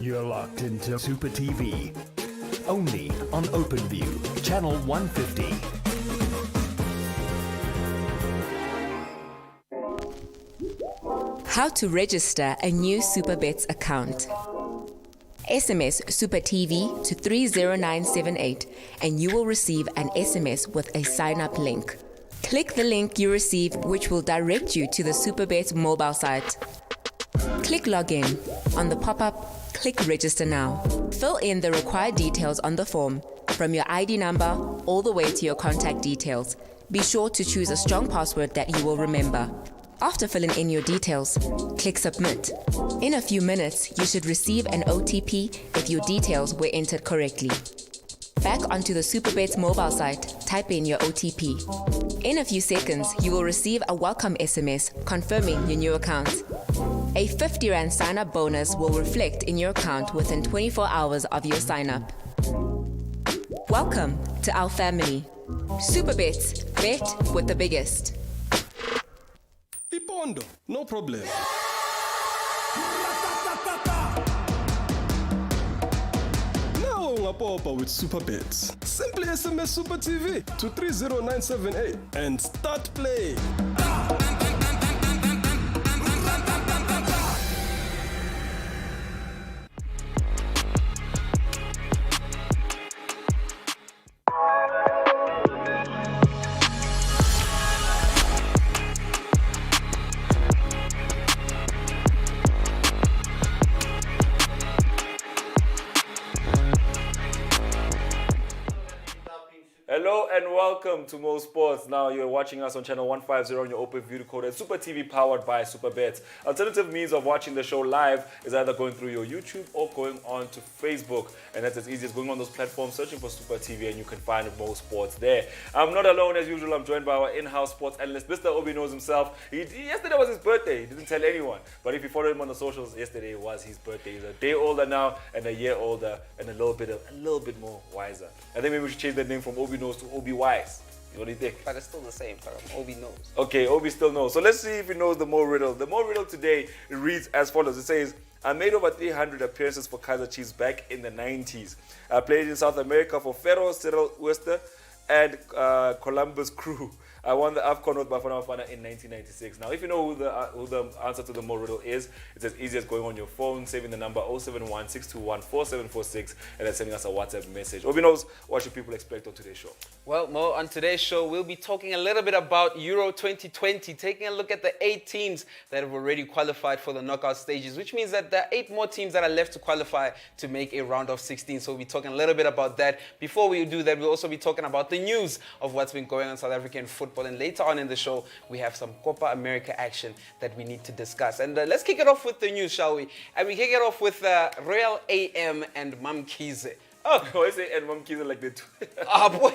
You're locked into Supatv. Only on OpenView, channel 150. How to register a new Superbets account. SMS Supatv to 30978 and you will receive an SMS with a sign-up link. Click the link you receive, which will direct you to the Superbets mobile site. Click login. On the pop-up, click register now. Fill in the required details on the form, from your ID number all the way to your contact details. Be sure to choose a strong password that you will remember. After filling in your details, click submit. In a few minutes, you should receive an OTP if your details were entered correctly. Back onto the Superbets mobile site, type in your OTP. In a few seconds, you will receive a welcome SMS confirming your new account. A 50 Rand sign-up bonus will reflect in your account within 24 hours of your sign-up. Welcome to our family. Superbets, bet with the biggest. Ipondo, no problem. Now ungapopa with Superbets. Simply SMS Supatv to 30978 and start playing. Hello and welcome to Mo Sports. Now you're watching us on channel 150 on your open view decoder. Super TV powered by Superbets. Alternative means of watching the show live is either going through your YouTube or going on to Facebook. And that's as easy as going on those platforms, searching for Super TV, and you can find Mo Sports there. I'm not alone as usual. I'm joined by our in-house sports analyst, Mr. Obi knows himself. Yesterday was his birthday. He didn't tell anyone. But if you follow him on the socials, yesterday was his birthday. He's a day older now and a year older and a little bit more wiser. I think maybe we should change that name from Obi knows to Obi wise. What do you think? But it's still the same, Obi knows. Okay, Obi still knows. So let's see if he knows the Mo riddle. The Mo riddle today reads as follows. It says, I made over 300 appearances for Kaizer Chiefs back in the 90s. I played in South America for Ferro, Cyril Worcester, and Columbus Crew. I won the AFCON with Bafana Bafana in 1996. Now, if you know who the answer to the Mo riddle is, it's as easy as going on your phone, saving the number 071-621-4746, and then sending us a WhatsApp message. Obi knows, what should people expect on today's show? Well, Mo, on today's show, we'll be talking a little bit about Euro 2020, taking a look at the 8 teams that have already qualified for the knockout stages, which means that there are 8 more teams that are left to qualify to make a round of 16. So we'll be talking a little bit about that. Before we do that, we'll also be talking about the news of what's been going on in South African football. And later on in the show, we have some Copa America action that we need to discuss. And let's kick it off with the news, shall we? And we kick it off with Royal AM and Mamkhize. Oh, I say and Mom Kids like that. Boy.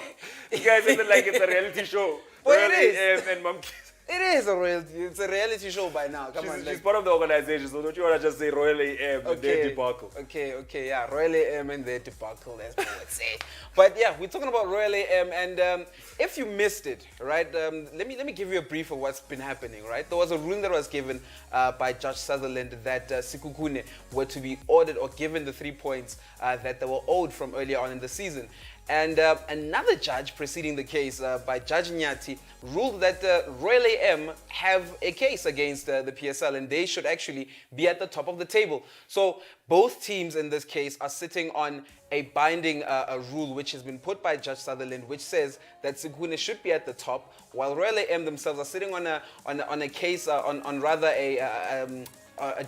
You guys say that like it's a reality show. Boy, Royal it is. AM and Mom Kids. It is it's a reality show by now. Come on, She's part of the organization, so don't you want to just say Royal AM and their debacle? Okay, yeah, Royal AM and their debacle, that's what I would say. But yeah, we're talking about Royal AM, and if you missed it, right, let me give you a brief of what's been happening, right? There was a ruling that was given by Judge Sutherland that Sekhukhune were to be ordered or given the 3 points that they were owed from earlier on in the season. And another judge preceding the case by Judge Nyati ruled that Royal AM have a case against the PSL and they should actually be at the top of the table. So both teams in this case are sitting on a binding rule which has been put by Judge Sutherland, which says that Sekhukhune should be at the top, while Royal AM themselves are sitting on a case on rather a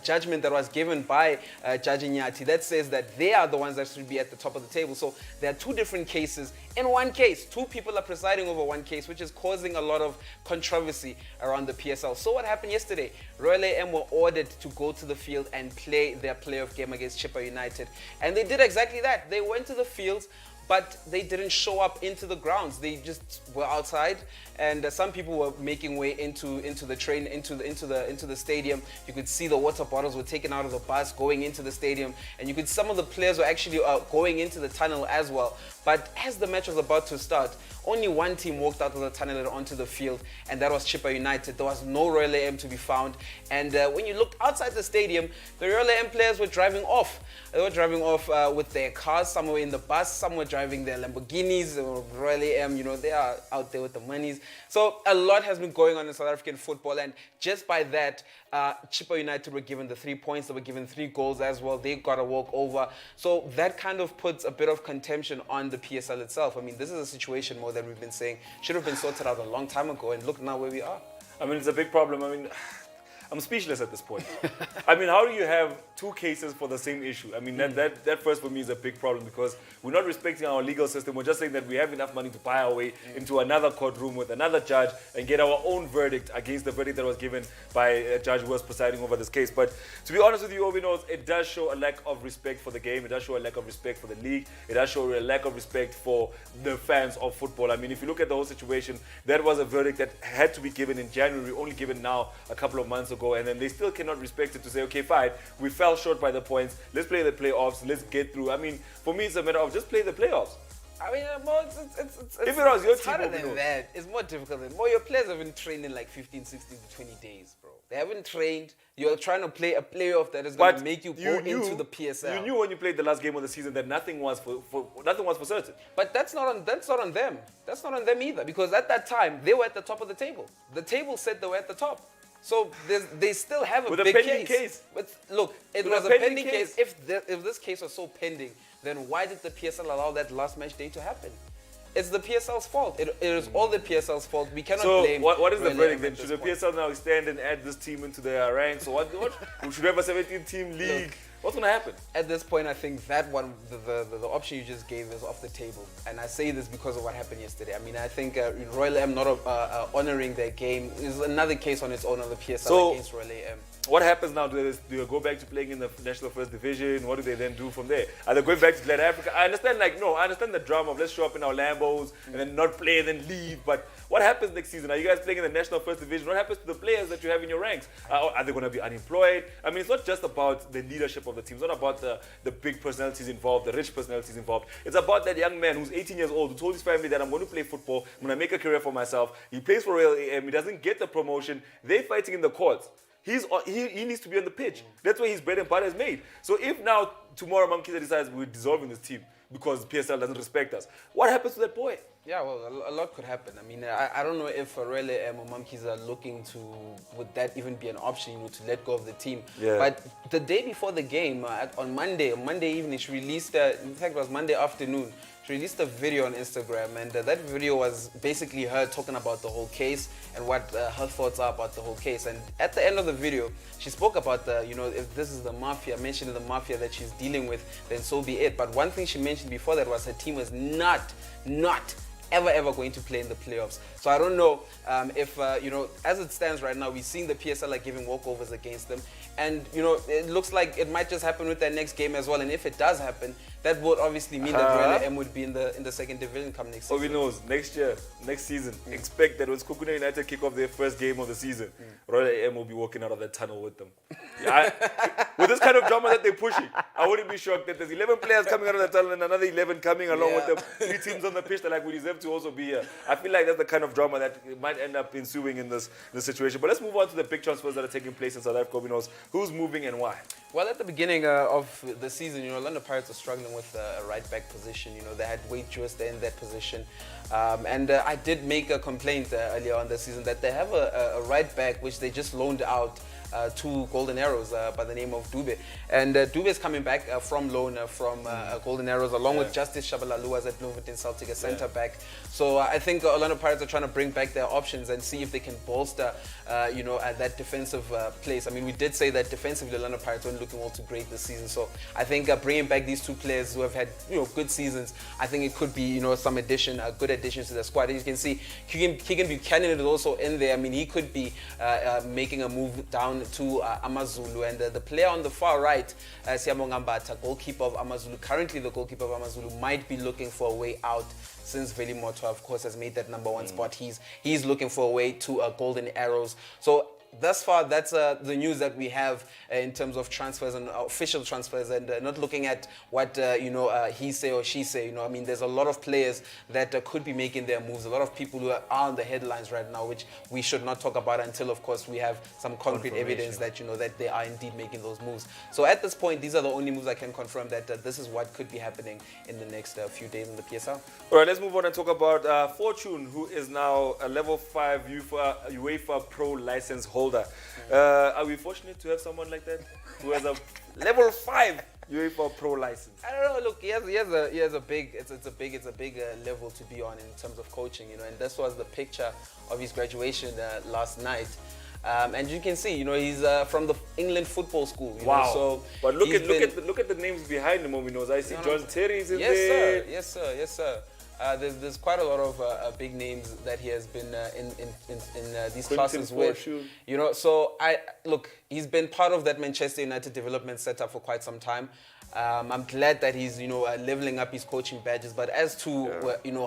judgment that was given by Judge Nyati that says that they are the ones that should be at the top of the table. So there are 2 different cases in one case. 2 people are presiding over one case, which is causing a lot of controversy around the PSL. So what happened yesterday? Royal AM were ordered to go to the field and play their playoff game against Chippa United. And they did exactly that. They went to the field, but they didn't show up into the grounds. They just were outside, and some people were making way into the train, into the stadium. You could see the water bottles were taken out of the bus, going into the stadium, and you could some of the players were actually going into the tunnel as well. But as the match was about to start, only one team walked out of the tunnel and onto the field, and that was Chippa United. There was no Royal AM to be found, and when you looked outside the stadium, the Royal AM players were driving off. They were driving off with their cars. Some were in the bus, some were driving their Lamborghinis. Royal AM, they are out there with the monies. So a lot has been going on in South African football, and just by that, Chippa United were given the 3 points. They were given 3 goals as well. They got a walk over. So that kind of puts a bit of contention on the PSL itself. I mean, this is a situation more than we've been saying should have been sorted out a long time ago, and look now where we are. I mean, it's a big problem. I mean, I'm speechless at this point. I mean, how do you have 2 cases for the same issue? I mean, that first for me is a big problem, because we're not respecting our legal system. We're just saying that we have enough money to buy our way into another courtroom with another judge and get our own verdict against the verdict that was given by a judge who was presiding over this case. But to be honest with you, Obinos, it does show a lack of respect for the game. It does show a lack of respect for the league. It does show a lack of respect for the fans of football. I mean, if you look at the whole situation, that was a verdict that had to be given in January, only given now a couple of months ago, and then they still cannot respect it to say, okay, fine, we fell short by the points, let's play the playoffs, let's get through. I mean, for me, it's a matter of just play the playoffs. I mean, If it was your it's team, harder than that. It's more difficult than more. Your players haven't trained in like 15, 16 to 20 days, bro. They haven't trained. You're trying to play a playoff that is going to make you go into the PSL. You knew when you played the last game of the season that nothing was for certain. But that's not on them. That's not on them either, because at that time they were at the top of the table. The table said they were at the top. So they still have a big case. But look, it was a pending case. If this case was so pending, then why did the PSL allow that last match day to happen? It's the PSL's fault. It is all the PSL's fault. We cannot blame. So what is the verdict then? Should the PSL now stand and add this team into their ranks? Or what? Should we have a 17-team league? Look, what's going to happen? At this point, I think that one, the option you just gave is off the table. And I say this because of what happened yesterday. I mean, I think Royal AM not honoring their game is another case on its own on the PSL against Royal AM. What happens now? Do they go back to playing in the National First Division? What do they then do from there? Are they going back to South Africa? I understand the drama of let's show up in our Lambos and then not play and then leave. But what happens next season? Are you guys playing in the National First Division? What happens to the players that you have in your ranks? Are they going to be unemployed? I mean, it's not just about the leadership of the team. It's not about the big personalities involved, the rich personalities involved. It's about that young man who's 18 years old who told his family that I'm going to play football, I'm going to make a career for myself. He plays for Royal AM. He doesn't get the promotion. They're fighting in the courts. He needs to be on the pitch. That's where his bread and butter is made. So if now tomorrow Mamkhize decides we're dissolving this team because PSL doesn't respect us, what happens to that boy? Yeah, well, a lot could happen. I mean, I don't know if Royal AM or Mamkhize are looking to, would that even be an option, to let go of the team. Yeah. But the day before the game, on Monday evening, she released, in fact, it was Monday afternoon, she released a video on Instagram, and that video was basically her talking about the whole case and what her thoughts are about the whole case. And at the end of the video, she spoke about if this is the mafia, mentioning the mafia that she's dealing with, then so be it. But one thing she mentioned before that was her team was not ever going to play in the playoffs. So I don't know if, as it stands right now, we're seeing the PSL like giving walkovers against them. And, it looks like it might just happen with their next game as well. And if it does happen, that would obviously mean that Royal AM would be in the second division come next season. Who knows? Next season, expect that when Skokuna United kick off their first game of the season, Royal AM will be walking out of that tunnel with them. With this kind of drama that they're pushing, I wouldn't be shocked that there's 11 players coming out of the tunnel and another 11 coming along with them. 3 teams on the pitch that we deserve to also be here. I feel like that's the kind of drama that might end up ensuing in this situation. But let's move on to the big transfers that are taking place in South Africa. Who's moving and why? Well, at the beginning of the season, London Pirates are struggling with a right-back position. They had Wade Joost in that position. And I did make a complaint earlier on the season that they have a right-back which they just loaned out to Golden Arrows by the name of Dube. And Dube is coming back from loan from Golden Arrows along with Justice Shabalala at Bloemfontein Celtic, a centre-back. So I think Orlando Pirates are trying to bring back their options and see if they can bolster, that defensive place. I mean, we did say that defensively Orlando Pirates weren't looking all too great this season. So I think bringing back these 2 players who have had, good seasons, I think it could be, some good additions to the squad. As you can see, Keegan Buchanan is also in there. I mean, he could be making a move down down to AmaZulu, and the player on the far right, Siyabonga Mbatha, goalkeeper of AmaZulu, currently the goalkeeper of AmaZulu, might be looking for a way out since Veli Motwa, of course, has made that number 1 spot. He's looking for a way to Golden Arrows. So thus far, that's the news that we have in terms of transfers and official transfers, and not looking at what he say or she say. I mean, there's a lot of players that could be making their moves. A lot of people who are on the headlines right now, which we should not talk about until, of course, we have some concrete evidence that that they are indeed making those moves. So at this point, these are the only moves I can confirm that this is what could be happening in the next few days in the PSL. All right, let's move on and talk about Fortune, who is now a level 5 UEFA Pro license holder. Are we fortunate to have someone like that who has a level 5 UEFA Pro license? I don't know. Look, he has a big. It's a big level to be on in terms of coaching. And this was the picture of his graduation last night. And you can see, he's from the England football school. Wow! So, but look at the names behind him. I see John Terry's in there. Yes, sir. There's quite a lot of big names that he has been in these classes with. So he's been part of that Manchester United development setup for quite some time. I'm glad that he's leveling up his coaching badges, but as to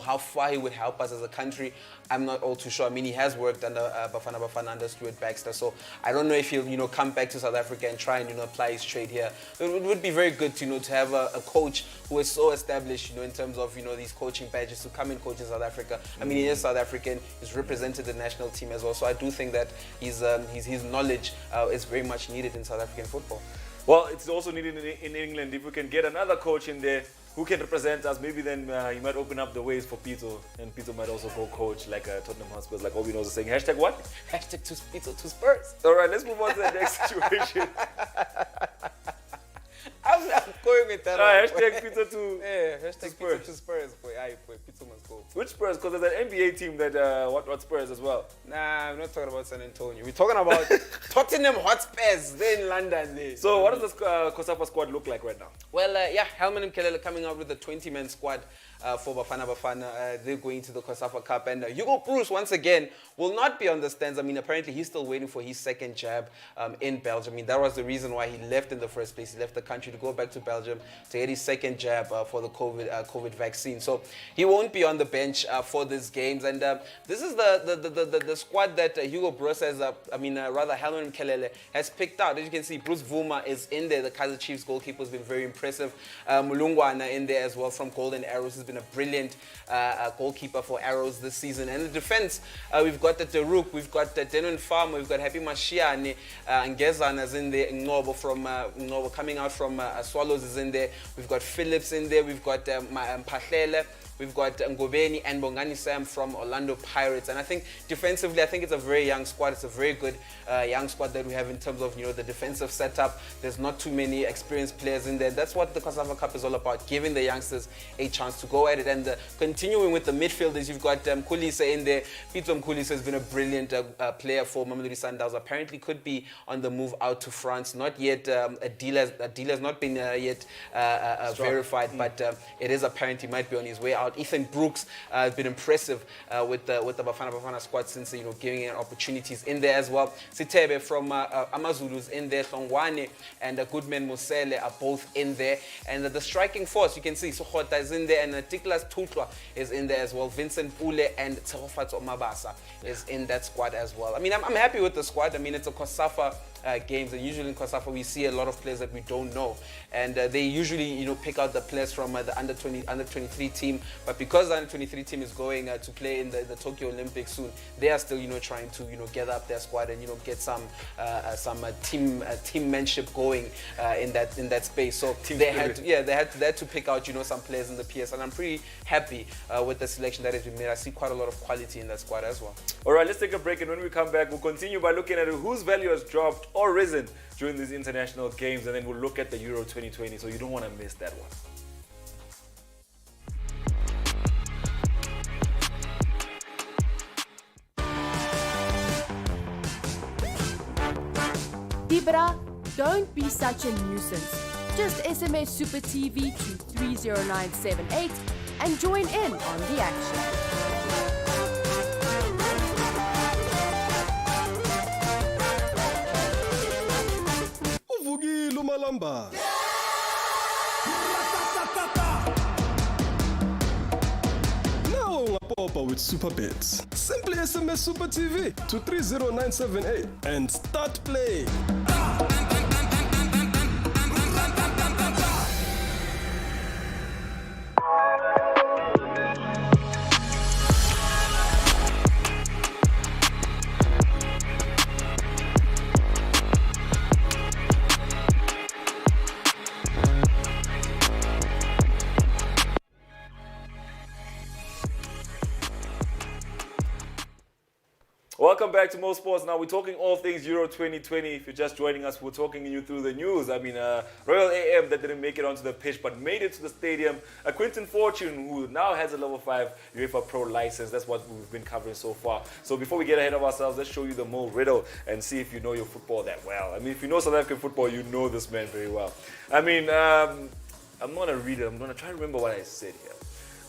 how far he would help us as a country, I'm not all too sure. I mean, he has worked under Bafana under Stuart Baxter, so I don't know if he'll come back to South Africa and try and apply his trade here. It would be very good to have a coach who is so established in terms of these coaching badges to come and coach in South Africa. I mean, he is South African. He's represented the national team as well, so I do think that his knowledge is very much needed in South African football. Well, it's also needed in England. If we can get another coach in there who can represent us, maybe then he might open up the ways for Pito, and Pito might also go coach like Tottenham Hotspurs, like Obi knows is saying. Hashtag what? Hashtag to Pito to Spurs. All right, let's move on to the next situation. I'm going with that. Hashtag Pito to hashtag Pito to Spurs. Boy, Pito must go. Which Spurs? Because there's an NBA team that what Spurs as well. Nah, I'm not talking about San Antonio. We're talking about Tottenham Hotspurs. They're in London. So what does this COSAFA squad look like right now? Well, Helman Mkelele coming out with a 20-man squad for Bafana. They're going to the COSAFA Cup, and Hugo Broos once again will not be on the stands. I mean, apparently he's still waiting for his second jab in Belgium. I mean, that was the reason why he left in the first place. He left the country to go back to Belgium to get his second jab for the COVID vaccine. So he won't be on the bench for these games, and this is the squad that Hugo Broos has, Helman Mkelele has picked out. As you can see, Bruce Vuma is in there. The Kaizer Chiefs goalkeeper has been very impressive. Mulungwana in there as well from Golden Arrows has been a brilliant goalkeeper for Arrows this season. And the defense, we've got the Deruk, we've got Denon Farmer, we've got Happy Mashiane, Ngezana is in there, Ngobo from Ngobo coming out from Swallows is in there. We've got Phillips in there, we've got Mpahlele. We've got Ngobeni and Bongani Sam from Orlando Pirates. And I think defensively, I think it's a very young squad. It's a very good young squad that we have in terms of, the defensive setup. There's not too many experienced players in there. That's what the COSAFA Cup is all about, giving the youngsters a chance to go at it. And continuing with the midfielders, you've got Mkhulise in there. Pito Mkhulise has been a brilliant player for Mamelodi Sundowns. Apparently could be on the move out to France. Not yet, a deal has not been yet verified, but it is apparent he might be on his way out. Ethan Brooks has been impressive with the Bafana squad since giving him opportunities in there as well. Sitebe from AmaZulu's in there. Hlongwane and Goodman Musele are both in there. And the striking force, you can see Sokhota is in there, and Tiklas Tutlwa is in there as well. Vincent Pule and Tsehofatso Mabasa is in that squad as well. I mean, I'm happy with the squad. I mean, it's a COSAFA games, and usually in COSAFA we see a lot of players that we don't know, and they usually pick out the players from the under 23 team. But because the under 23 team is going to play in the Tokyo Olympics soon, they are still trying to gather up their squad and get some teammanship going in that space. So they had to pick out some players in the PS, and I'm pretty happy with the selection that has been made. I see quite a lot of quality in that squad as well. All right, let's take a break, and when we come back, we'll continue by looking at whose value has dropped or risen during these international games, and then we'll look at the Euro 2020, so you don't want to miss that one. Dibra, don't be such a nuisance. Just SMS Super TV to 30978 and join in on the action. Lumalamba. Now ungapopa with Superbets. Simply SMS Super TV to 30978 and start playing. Welcome back to Mo Sports. Now we're talking all things Euro 2020. If you're just joining us, we're talking you through the news. I mean, Royal AM that didn't make it onto the pitch but made it to the stadium. A Quinton Fortune who now has a level 5 UEFA Pro license. That's what we've been covering so far. So before we get ahead of ourselves, let's show you the Mo riddle and see if you know your football that well. I mean, if you know South African football, you know this man very well. I mean, I'm not going to read it. I'm going to try to remember what I said here.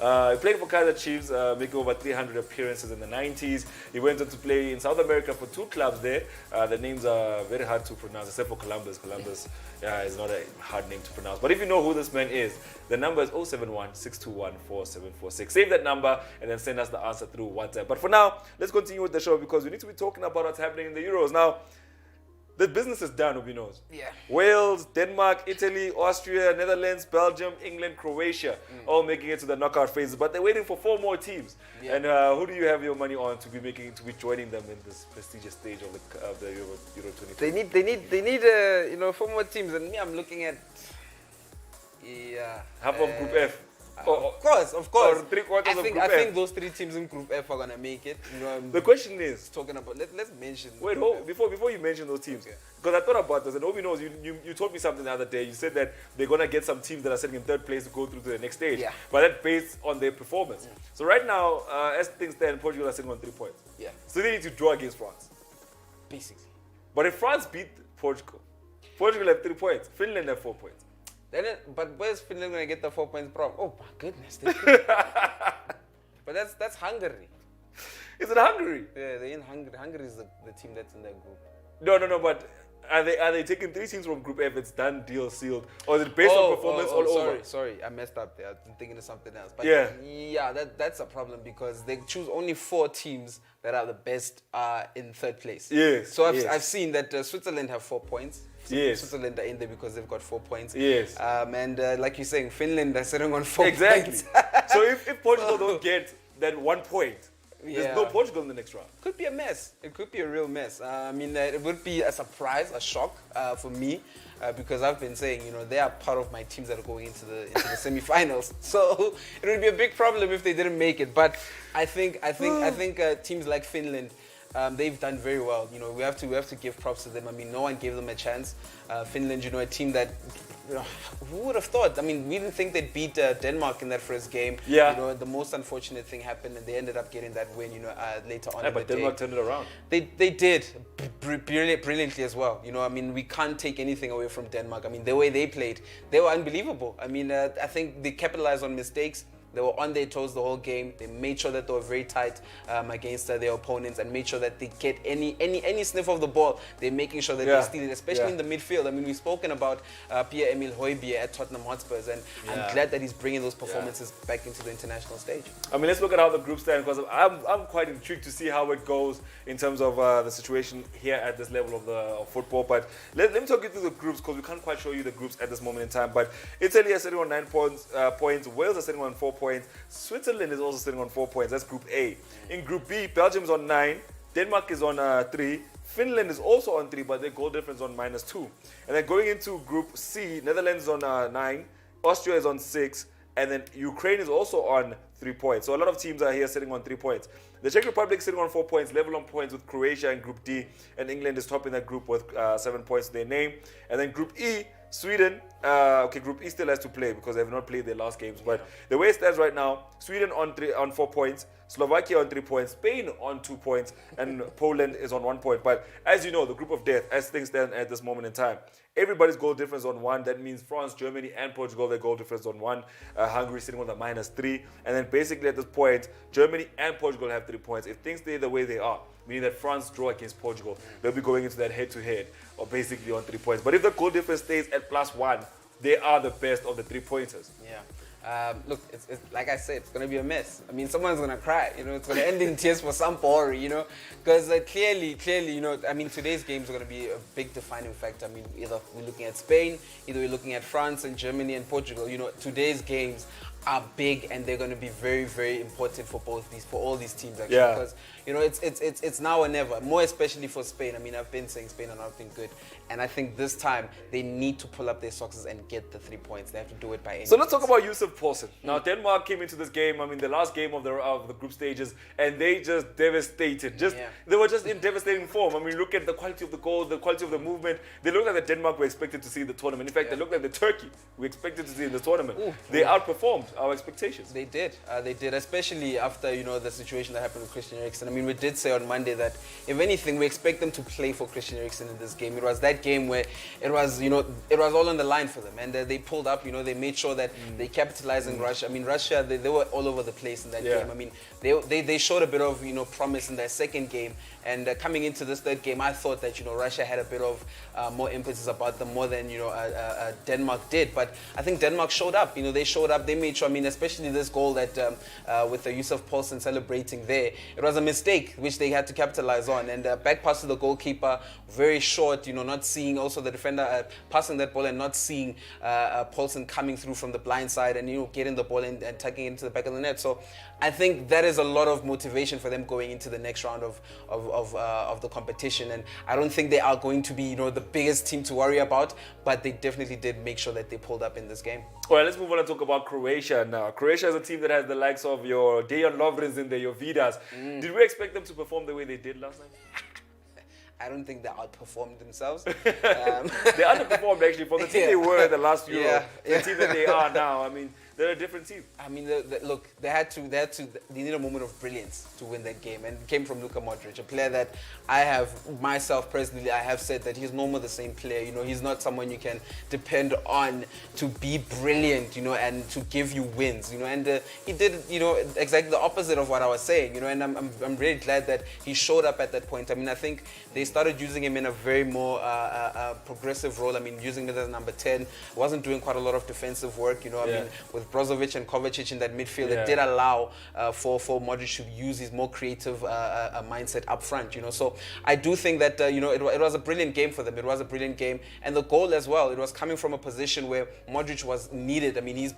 He played for Kaizer Chiefs, making over 300 appearances in the 90s. He went on to play in South America for 2 clubs there. The names are very hard to pronounce, except for Columbus. Columbus is not a hard name to pronounce. But if you know who this man is, the number is 071-621-4746. Save that number and then send us the answer through WhatsApp. But for now, let's continue with the show because we need to be talking about what's happening in the Euros. Now, the business is done, Obi knows. Yeah. Wales, Denmark, Italy, Austria, Netherlands, Belgium, England, Croatia, all making it to the knockout phases. But they're waiting for 4 more teams. Yeah. And who do you have your money on to be joining them in this prestigious stage of the Euro 2020? They need 4 more teams, and me, I'm looking at half of Group F. Of course. Or 3/4 of Group F. I think those 3 teams in Group F are gonna make it. The question is talking about. Let's mention. Wait, before you mention those teams, because I thought about this, and Obi knows you told me something the other day. You said that they're gonna get some teams that are sitting in 3rd place to go through to the next stage. Yeah. But that's based on their performance. So right now, as things stand, Portugal are sitting on 3 points. Yeah. So they need to draw against France. Basically. But if France beat Portugal have 3 points. Finland have 4 points. But where's Finland going to get the 4 points from? Oh my goodness. But that's Hungary. Is it Hungary? Yeah, they're in Hungary. Hungary is the team that's in that group. No, but are they taking 3 teams from Group F? It's done, deal, sealed? Or is it based on performance all over? Sorry, I messed up there. I'm thinking of something else. But yeah, that's a problem because they choose only 4 teams that are the best in 3rd place. Yes. So I've seen that Switzerland have 4 points. Yes. Switzerland are in there because they've got 4 points. Yes. And like you're saying, Finland are sitting on 4 points. Exactly. So if Portugal don't get that 1 point, there's no Portugal in the next round. Could be a mess. It could be a real mess. I mean, it would be a surprise, a shock for me, because I've been saying, they are part of my teams that are going into the semi-finals. So it would be a big problem if they didn't make it. But I think teams like Finland. They've done very well. We have to give props to them. I mean, no one gave them a chance. Finland, a team that, who would have thought? I mean, we didn't think they'd beat Denmark in that first game. Yeah. The most unfortunate thing happened, and they ended up getting that win. Later on. Yeah, but Denmark turned it around. They did brilliantly as well. I mean, we can't take anything away from Denmark. I mean, the way they played, they were unbelievable. I mean, I think they capitalized on mistakes. They were on their toes the whole game. They made sure that they were very tight against their opponents and made sure that they get any sniff of the ball. They're making sure that they steal it, especially in the midfield. I mean, we've spoken about Pierre-Emile Højbjerg at Tottenham Hotspurs, and I'm glad that he's bringing those performances back into the international stage. I mean, let's look at how the group stand, because I'm quite intrigued to see how it goes in terms of the situation here at this level of football. But let me talk you through the groups, because we can't quite show you the groups at this moment in time. But Italy is sitting on 9 points. Wales are sitting on 4 points. Switzerland is also sitting on 4 points. That's Group A. In Group B, Belgium is on 9. Denmark is on 3. Finland is also on 3, but their goal difference on -2. And then going into Group C, Netherlands is on 9. Austria is on 6. And then Ukraine is also on 3 points. So a lot of teams are here sitting on 3 points. The Czech Republic is sitting on 4 points, level on points with Croatia in Group D. And England is topping that group with 7 points to their name. And then Group E, Sweden, Group E still has to play because they have not played their last games. But the way it stands right now, Sweden on 4 points, Slovakia on 3 points, Spain on 2 points, and Poland is on 1 point. But as you know, the group of death, as things stand at this moment in time, everybody's goal difference on 1. That means France, Germany, and Portugal, their goal difference on 1. Hungary sitting on the -3. And then basically at this point, Germany and Portugal have 3 points. If things stay the way they are, meaning that France draw against Portugal, they'll be going into that head-to-head, or basically on 3 points. But if the goal difference stays at +1, they are the best of the 3-pointers. Yeah. Look, it's like I said, it's going to be a mess. I mean, someone's going to cry, it's going to end in tears for some Bori, because clearly, I mean, today's games are going to be a big defining factor. I mean, either we're looking at Spain, either we're looking at France and Germany and Portugal. Today's games are big, and they're going to be very, very important for all these teams, actually. Yeah. Because it's now or never. More especially for Spain. I mean, I've been saying Spain are not been good, and I think this time they need to pull up their socks and get the 3 points. They have to do it by any So let's means. talk about Yusuf Poulsen. Now, Denmark came into this game, I mean, the last game of the group stages, and they just devastated. They were just in devastating form. I mean, look at the quality of the goal, the quality of the movement. They look like the Denmark we expected to see in the tournament. In fact, they look like the Turkey we expected to see in the tournament. They outperformed our expectations. They did, especially after the situation that happened with Christian Eriksen. I mean, we did say on Monday that if anything, we expect them to play for Christian Eriksen in this game. It was that game where it was all on the line for them, and they pulled up. They made sure that they capitalized on Russia. I mean, Russia, they were all over the place in that game. I mean, they showed a bit of promise in their second game, and coming into this third game, I thought that Russia had a bit of more emphasis about them more than Denmark did. But I think Denmark showed up. They showed up. They made sure. I mean, especially this goal that with the Yusuf Poulsen celebrating there, it was a mistake which they had to capitalize on, and back pass to the goalkeeper, very short. Not seeing also the defender passing that ball and not seeing Poulsen coming through from the blind side and getting the ball and tucking it into the back of the net. So I think that is a lot of motivation for them going into the next round of the competition, and I don't think they are going to be the biggest team to worry about, but they definitely did make sure that they pulled up in this game. All right, let's move on and talk about Croatia now. Croatia is a team that has the likes of your Dejan Lovrins in there, your Vidas. Did we expect them to perform the way they did last night? I don't think they outperformed themselves. They underperformed actually from the team they were the last Euro, the team that they are now. I mean, they're a different team. I mean, look, they need a moment of brilliance to win that game, and it came from Luka Modric, a player that I have myself personally, I have said that he's no more the same player. He's not someone you can depend on to be brilliant, and to give you wins, and he did, exactly the opposite of what I was saying, and I'm really glad that he showed up at that point. I mean, I think they started using him in a very more progressive role. I mean, using him as number 10, wasn't doing quite a lot of defensive work, I mean, with Brozovic and Kovacic in that midfield, it did allow for Modric to use his more creative mindset up front, So I do think that it was a brilliant game for them. It was a brilliant game, and the goal as well. It was coming from a position where Modric was needed. I mean, if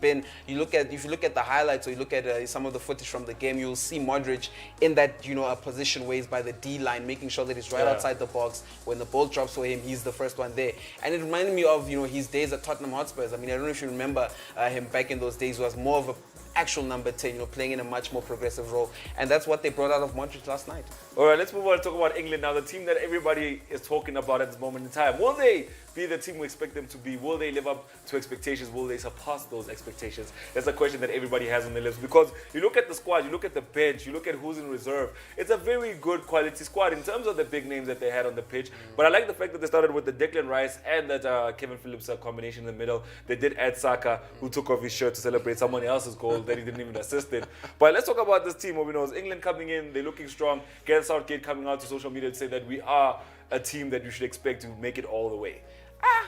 you look at the highlights or you look at some of the footage from the game, you'll see Modric in that a position where he's by the D line, making sure that he's right outside the box. When the ball drops for him, he's the first one there, and it reminded me of his days at Tottenham Hotspurs. I mean, I don't know if you remember him back in those days. Was more of a actual number 10, playing in a much more progressive role, and that's what they brought out of Modric last night. All right, let's move on and talk about England now, the team that everybody is talking about at this moment in time. Will they be the team we expect them to be? Will they live up to expectations? Will they surpass those expectations? That's a question that everybody has on their lips, because you look at the squad, you look at the bench, you look at who's in reserve. It's a very good quality squad in terms of the big names that they had on the pitch. But I like the fact that they started with the Declan Rice and that Kevin Phillips combination in the middle. They did add Saka, who took off his shirt to celebrate someone else's goal that he didn't even assist in. But let's talk about this team. England coming in, they're looking strong. Gareth Southgate coming out to social media to say that we are a team that you should expect to make it all the way.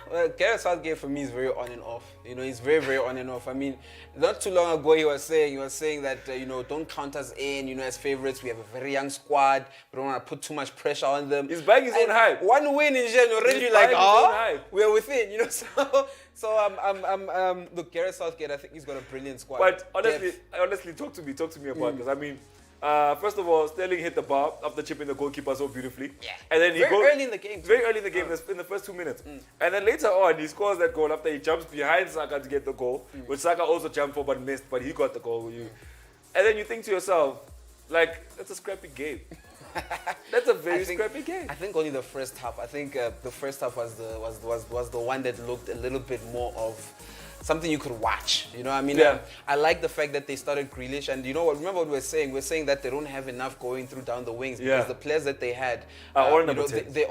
Well, Gareth Southgate for me is very on and off. He's very, very on and off. I mean, not too long ago he was saying that don't count us in, as favorites. We have a very young squad. We don't want to put too much pressure on them. He's buying his own hype. One win in Jan already, we're within. So look, Gareth Southgate, I think he's got a brilliant squad. But honestly, talk to me about this. I mean, first of all, Sterling hit the bar after chipping the goalkeeper so beautifully. Yeah. And then early in the game. Very early in the game, in the first 2 minutes. And then later on, he scores that goal after he jumps behind Saka to get the goal, which Saka also jumped for but missed, but he got the goal. And then you think to yourself, that's a scrappy game. That's a very scrappy game. I think only the first half. I think the first half was the one that looked a little bit more of something you could watch. You know, I mean, Yeah. I like the fact that they started Grealish, and you know what? Remember what we're saying? We're saying that they don't have enough going through down the wings because Yeah. the players that they had, All you number know, 10s. they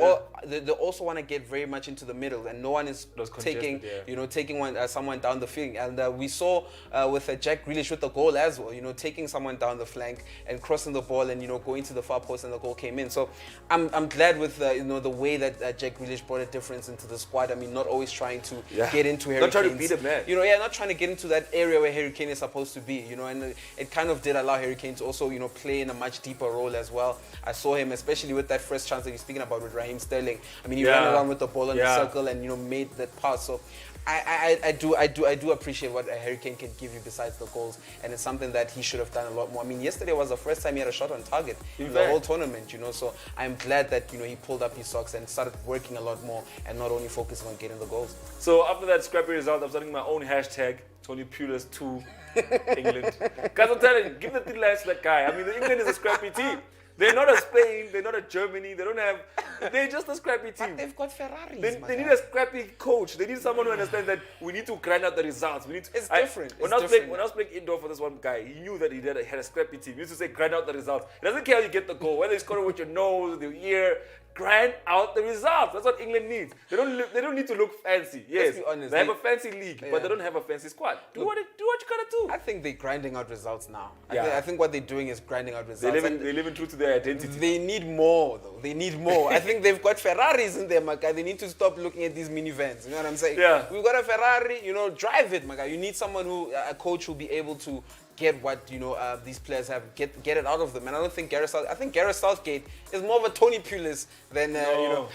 also want to get very much into the middle, and no one is Those congested, taking, yeah. you know, taking someone down the field. And we saw with Jack Grealish with the goal as well, you know, taking someone down the flank and crossing the ball and, you know, going to the far post and the goal came in. So I'm glad with, you know, the way that Jack Grealish brought a difference into the squad. I mean, not always trying to get into Harry Not trying to Kane's- beat a man. You know, yeah, not trying to get into that area where Harry Kane is supposed to be, you know, and it kind of did allow Harry Kane to also, you know, play in a much deeper role as well. I saw him, especially with that first chance that you're speaking about with Raheem Sterling. I mean, he ran around with the ball in the circle and, you know, made that pass. So I do appreciate what Harry Kane can give you besides the goals, and it's something that he should have done a lot more. I mean, yesterday was the first time he had a shot on target in the whole tournament, you know, so I'm glad that, you know, he pulled up his socks and started working a lot more and not only focusing on getting the goals. So after that scrappy result, I'm starting my own hashtag, Tony Pulis 2 England. Guys, I'm telling you, give the 3 lights to that guy. I mean, England is a scrappy team. They're not a Spain, they're not a Germany, they're just a scrappy team. They've got Ferraris, They need a scrappy coach. They need someone who understands that we need to grind out the results. It's different. When It's I was playing indoor for this one guy, he knew that he had a scrappy team. He used to say, grind out the results. He doesn't care how you get the goal, whether you score it with your nose, with your ear. Grind out the results. That's what England needs. They don't need to look fancy. Yes, be honest, they have they- a fancy league, but they don't have a fancy squad. Do what you gotta do. I think they're grinding out results now. Yeah. I think what they're doing is grinding out They results. live in true to their identity. They need more, though. They need more. I think they've got Ferraris in there, my guy. They need to stop looking at these minivans. You know what I'm saying? Yeah. We've got a Ferrari, you know, drive it, my guy. You need someone a coach who'll be able to get what, you know, these players have, get it out of them. And I don't think I think Gareth Southgate is more of a Tony Pulis than, you know.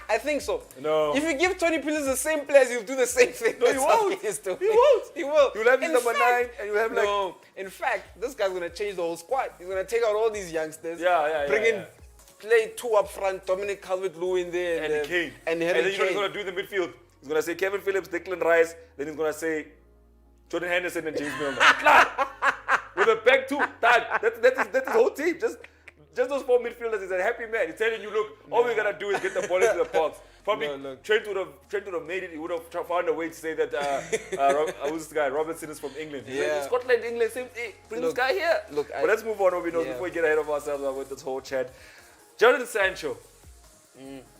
I think so. No. If you give Tony Pulis the same players, he'll do the same thing. No, he that won't. Southgate is doing. He won't. He will. You'll have his In number fact- 9 and you'll have like... No, in fact, this guy's gonna change the whole squad. He's gonna take out all these youngsters. Bring in, play 2 up front, Dominic Calvert-Lewin there, And Kane. and then Harry you know Kane. he's going to do the midfield. He's going to say Kevin Phillips, Declan Rice. Then he's going to say Jordan Henderson and James Milner. With a back 2. That's his whole team. Just those 4 midfielders. He's a happy man. He's telling you, look, all we're going to do is get the ball into the box. Probably Trent would have made it. He would have found a way to say that who's this guy? Robertson is from England. He's like, Scotland, England, same thing. Bring this guy here. Look, but let's move on, before we get ahead of ourselves with this whole chat. Jadon Sancho.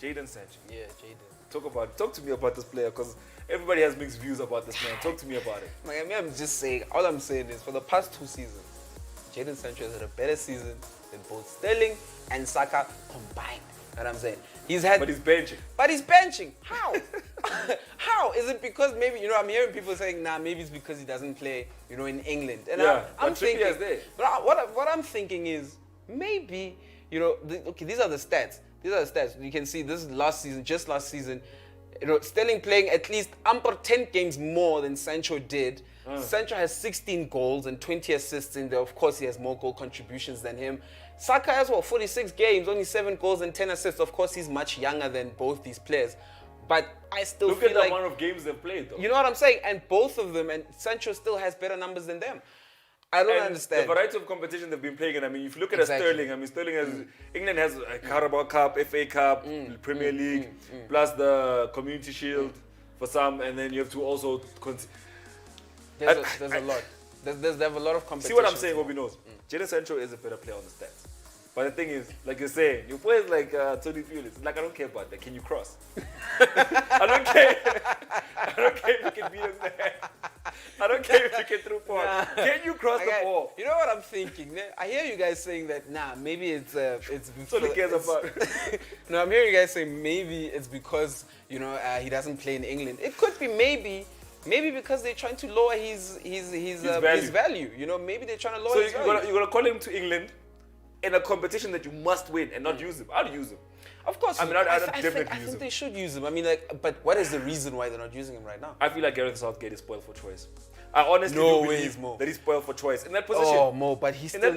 Jadon Sancho. Yeah, Jadon. Talk to me about this player, because everybody has mixed views about this man. Talk to me about it. I mean, I'm just saying, all I'm saying is for the past 2 seasons, Jadon Sancho has had a better season than both Sterling and Saka combined. You know what I'm saying? But he's benching. But he's benching. How? How? Is it because maybe, you know, I'm hearing people saying, nah, maybe it's because he doesn't play, you know, in England. And I'm but thinking, Trippier's there. but what I'm thinking is maybe, you know, these are the stats. These are the stats. You can see this is just last season, you know, Sterling playing at least 10 games more than Sancho did. Sancho has 16 goals and 20 assists in there. Of course, he has more goal contributions than him. Saka has 46 games, only 7 goals and 10 assists. Of course, he's much younger than both these players. But I still Look feel at the like, amount of games they've played, though. you know what I'm saying? And both of them, and Sancho still has better numbers than them. I don't understand. The variety of competition they've been playing in. I mean, if you look at Exactly. Sterling, I mean, Sterling has England has a Carabao Cup, FA Cup, Premier League, plus the Community Shield for some, and then you have to also There's a lot. They have a lot of competition. see what I'm saying. Obi knows. Jadon Sancho is a better player on the stats. But the thing is, like you're saying, your players like Tony Pulis. It's like, I don't care about that. Can you cross? I don't care. I don't care if you can beat us there. I don't care if you can throw ball. Can you cross the ball? You know what I'm thinking? I hear you guys saying that. Nah, maybe it's So who cares about? No, I'm hearing you guys saying maybe it's because, you know, he doesn't play in England. It could be maybe because they're trying to lower his value. You know, maybe they're trying to lower So his value. you're gonna call him to England in a competition that you must win and not use him. I'd use him. Of course, I mean, I'd definitely use I think him. they should use him. I mean, like, but what is the reason why they're not using him right now? I feel like Gareth Southgate is spoiled for choice. I honestly No do ways, believe Mo. that he's spoiled for choice in that position. Oh, Mo, but he still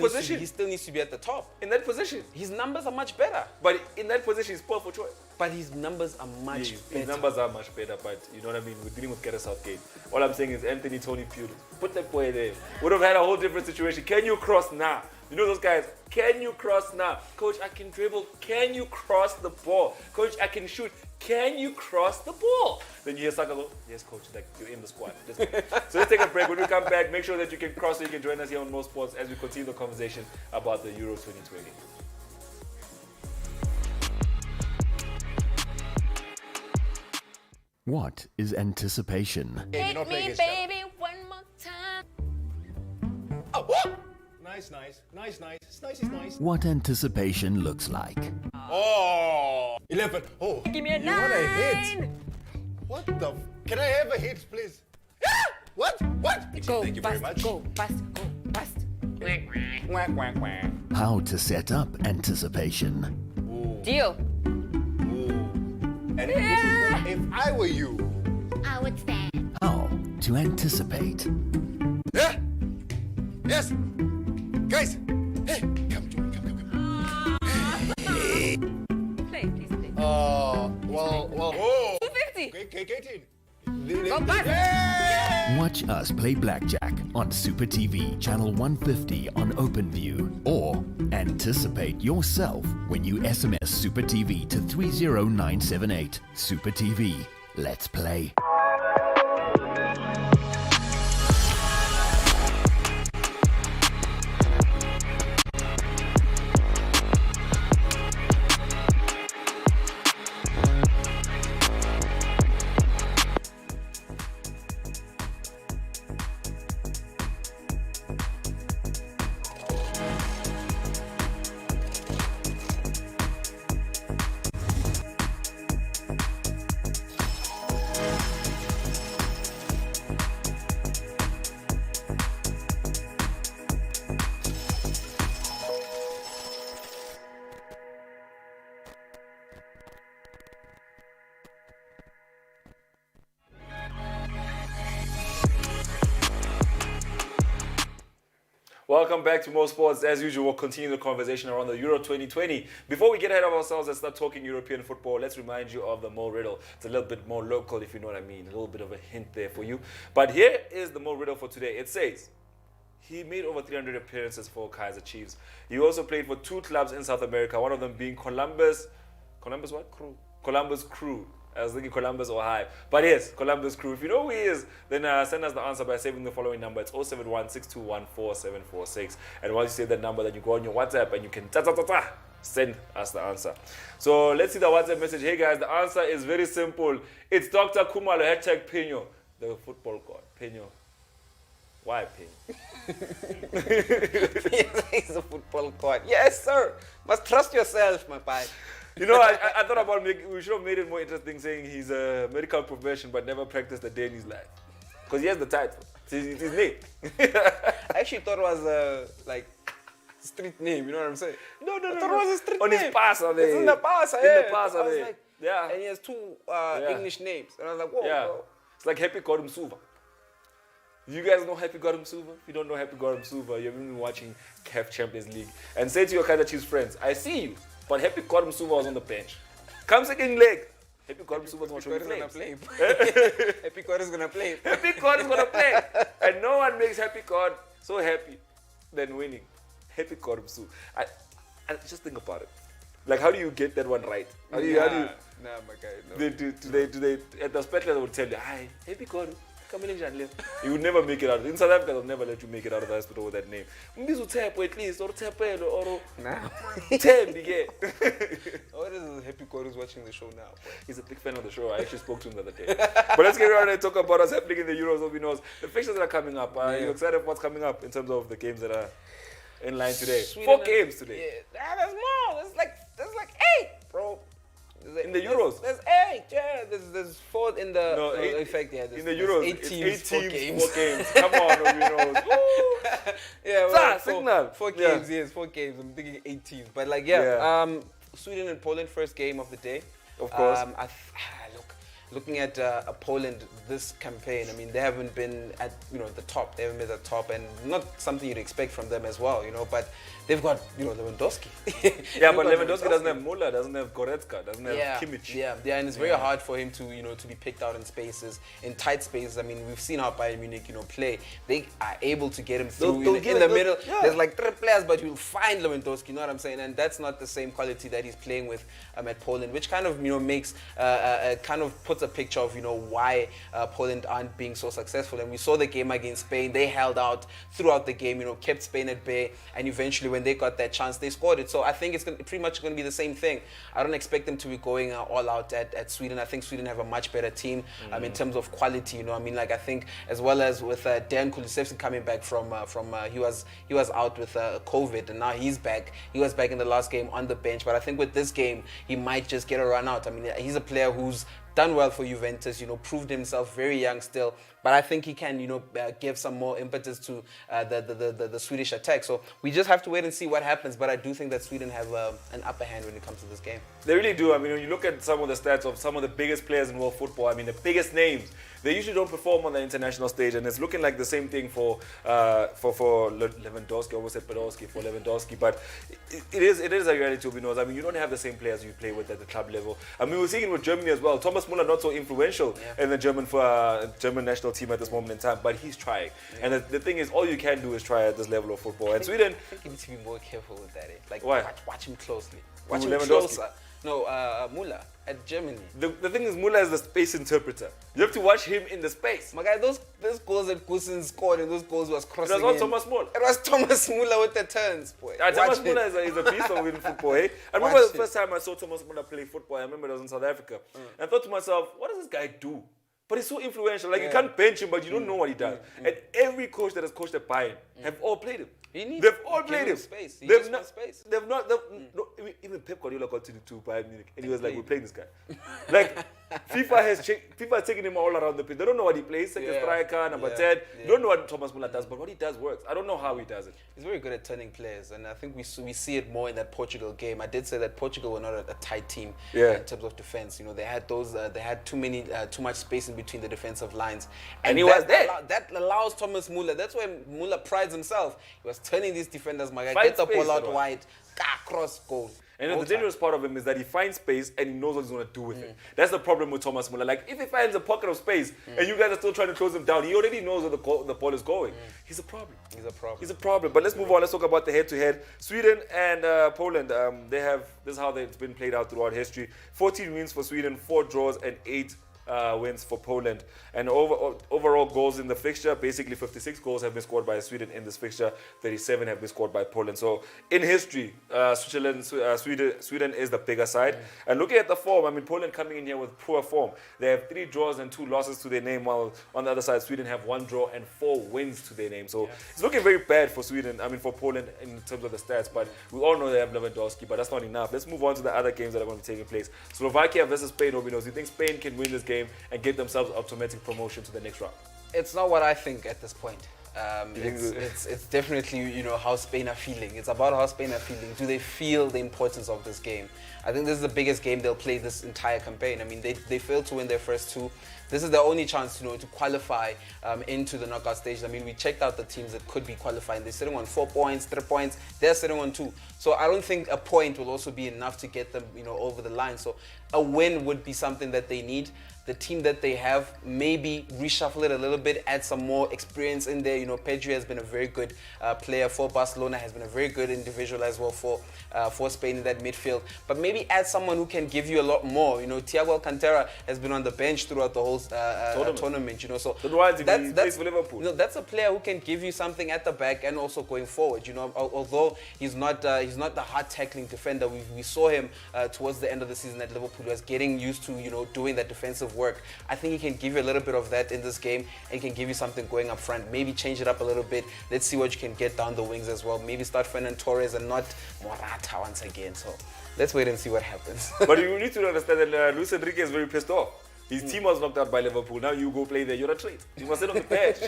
needs to be at the top. In that position. His numbers are much better. But in that position, he's spoiled for choice. But his numbers are much better. His numbers are much better, but you know what I mean? We're dealing with Gareth Southgate. All I'm saying is Tony Pulis. Put that boy there. Would have had a whole different situation. Can you cross now? You know those guys, can you cross now? Coach, I can dribble. Can you cross the ball? Coach, I can shoot. Can you cross the ball? Then you hear Saka go, yes, coach, like you're in the squad. Let's go. So let's take a break. When we come back, make sure that you can cross so you can join us here on More Sports as we continue the conversation about the Euro 2020. What is anticipation? Hit me, baby, one more time. Oh, what? Nice. It's nice. What anticipation looks like? Oh, 11. Oh, Give me a you want a hit? 9. What the? Can I have a hit, please? What? Go, Thank you very much. Go, bust. Quack, quack, quack. How to set up anticipation? Deal. And if I were you, I would stand. How to anticipate? yeah, yes, guys, hey, come. Play, please play. Well, oh, 250. K18. Go, bust. Watch us play blackjack on Super TV, channel 150 on OpenView, or anticipate yourself when you SMS Super TV to 30978. Super TV, let's play. Welcome back to More Sports. As usual, we'll continue the conversation around the Euro 2020. Before we get ahead of ourselves and start talking European football, let's remind you of the Mo Riddle. It's a little bit more local, if you know what I mean. A little bit of a hint there for you. But here is the Mo Riddle for today. It says, he made over 300 appearances for Kaizer Chiefs. He also played for 2 clubs in South America, one of them being Columbus what? Crew. Columbus Crew. I was thinking Columbus or Hive. But yes, Columbus Crew. If you know who he is, then send us the answer by saving the following number. It's 071-621-4746. And once you say that number, then you go on your WhatsApp and you can send us the answer. So let's see the WhatsApp message. Hey guys, the answer is very simple. It's Dr. Kumalo, #Pino, the football god. Pino. Why Pino? He's a football court. Yes, sir. Must trust yourself, my boy. You know, I thought about we should have made it more interesting saying he's a medical profession but never practiced a day in his life. Because he has the title. It's his name. I actually thought it was a street name, you know what I'm saying? No. I thought it was a street On name. his pass are It's there. in the pass, In yeah. the pass I are was there. like, Yeah. and he has 2 English names. And I was like, whoa, Yeah. bro. It's like Happy Godum Suva. You guys know Happy Godum Suva? If you don't know Happy Godum Suva, you haven't been watching CAF Champions League. And say to your Kaizer Chiefs friends, I see you, but Happy Godum Suva was on the bench. Come second leg. Happy Godum Suva is not showing Happy God is flames. gonna play. Happy God is gonna play. Happy God is going to play. And no one makes Happy God so happy than winning. Happy God. I just think about it. Like, how do you get that one right? How do you, Nah, my guy, no. do they at the spectator would tell you, hi, Happy God, come in and live. You would never make it out. In South Africa, they'll never let you make it out of the hospital with that name. Mbizu Tepo at least, or Tepelo, or Nah. Tembi, yeah. What is Happy God who's watching the show now? He's a big fan of the show. I actually spoke to him the other day. But let's get around and talk about what's happening in the Euros. So we know the fixtures that are coming up. Are you excited for what's coming up in terms of the games that are in line today? Sweden 4 games today. Yeah. There's more. There's like 8, bro. In the Euros? There's 8, yeah. There's 4 in the No, in fact, yeah. In the Euros, 8 it's teams, 4 games. 4 games. Come on, Euros. Yeah, Sir, four, signal. 4 Yeah. games, yes, 4 games. I'm thinking 8 teams. But Yeah. Sweden and Poland, first game of the day. Of course. Look, looking at Poland this campaign, I mean, they haven't been at the top. They haven't been at the top, and not something you'd expect from them as well, But they've got Lewandowski. Yeah, but Lewandowski doesn't have Muller, doesn't have Goretzka, doesn't have Kimmich. Yeah, and it's very hard for him to to be picked out in spaces, in tight spaces. I mean, we've seen how Bayern Munich play. They are able to get him through in the middle. Yeah. There's like 3 players, but you'll find Lewandowski. You know what I'm saying? And that's not the same quality that he's playing with at Poland, which kind of makes kind of puts a picture of why Poland aren't being so successful. And we saw the game against Spain. They held out throughout the game. Kept Spain at bay, and eventually when they got that chance, they scored it. So I think it's pretty much going to be the same thing. I don't expect them to be going all out at Sweden. I think Sweden have a much better team in terms of quality. I mean, like I think as well as with Dan Kulusevski coming back from he was out with COVID, and now he's back. He was back in the last game on the bench, but I think with this game he might just get a run out. I mean, he's a player who's done well for Juventus, proved himself very young still, but I think he can, give some more impetus to the Swedish attack. So we just have to wait and see what happens, but I do think that Sweden have an upper hand when it comes to this game. They really do. I mean, when you look at some of the stats of some of the biggest players in world football, I mean, the biggest names, they usually don't perform on the international stage, and it's looking like the same thing for Lewandowski. I almost said Podolski for Lewandowski, but it is a reality to be known. I mean, you don't have the same players you play with at the club level. I mean, we're seeing it with Germany as well. Thomas Muller not so influential in the German national team at this moment in time, but he's trying. And the thing is, all you can do is try at this level of football. And Sweden, I think you need to be more careful with that. Like, why? Watch him closely. Who, Watch him Lewandowski? closer. No, Muller at Germany. The thing is, Muller is the space interpreter. You have to watch him in the space. My guy, those goals that Goosen scored and those goals was crossing. It was not in. Thomas Muller. It was Thomas Muller with the turns, boy. Thomas Muller is a beast of winning football. Eh? I remember the first time I saw Thomas Muller play football. I remember it was in South Africa. And I thought to myself, what does this guy do? But he's so influential. Like, you can't bench him, but you don't know what he does. And every coach that has coached at Bayern have all played him. They've all played him. Space. They've not. Space. They've not. No, even Pep Guardiola got to Bayern Munich, and he was like, "We're playing this guy." Like, FIFA has taken him all around the pitch. They don't know what he plays. Second striker, number 10. They don't know what Thomas Muller does, but what he does works. I don't know how he does it. He's very good at turning players, and I think we see it more in that Portugal game. I did say that Portugal were not a tight team in terms of defense. They had they had too much space in between the defensive lines, and he was there. That allows Thomas Muller. That's why Muller prides himself. He was turning these defenders, my guy, get the ball out wide, cross, goal. And the dangerous part of him is that he finds space and he knows what he's going to do with it. That's the problem with Thomas Muller. Like, if he finds a pocket of space and you guys are still trying to close him down, he already knows where the ball is going. He's a problem. He's a problem. But let's move on. Let's talk about the head-to-head. Sweden and Poland, this is how it's been played out throughout history. 14 wins for Sweden, 4 draws, and 8 wins for Poland. And overall goals in the fixture, basically 56 goals have been scored by Sweden in this fixture, 37 have been scored by Poland. So in history, Sweden is the bigger side. And looking at the form, I mean, Poland coming in here with poor form. They have 3 draws and 2 losses to their name, while on the other side, Sweden have 1 draw and 4 wins to their name. So it's looking very bad for for Poland in terms of the stats. But we all know they have Lewandowski, but that's not enough. Let's move on to the other games that are going to be taking place. Slovakia versus Spain. Nobody knows. You think Spain can win this game and get themselves automatic promotion to the next round? It's not what I think at this point. It's definitely how Spain are feeling. It's about how Spain are feeling. Do they feel the importance of this game? I think this is the biggest game they'll play this entire campaign. I mean, they failed to win their first 2. This is their only chance to qualify into the knockout stage. I mean, we checked out the teams that could be qualifying. They're sitting on 4 points, 3 points. They're sitting on 2. So I don't think a point will also be enough to get them over the line. So a win would be something that they need. The team that they have, maybe reshuffle it a little bit, add some more experience in there. Pedri has been a very good player for Barcelona, has been a very good individual as well for Spain in that midfield. But maybe add someone who can give you a lot more. Thiago Alcantara has been on the bench throughout the whole tournament. So that's for Liverpool. That's a player who can give you something at the back and also going forward. Although he's not the hard tackling defender. We saw him towards the end of the season at Liverpool. He was getting used to doing that defensive work. I think he can give you a little bit of that in this game and can give you something going up front. Maybe change it up a little bit. Let's see what you can get down the wings as well. Maybe start Fernand Torres and not Morata once again. So let's wait and see what happens. But you need to understand that Luis Enrique is very pissed off. His team was knocked out by Liverpool. Now you go play there. You're a traitor. You must sit on the bench.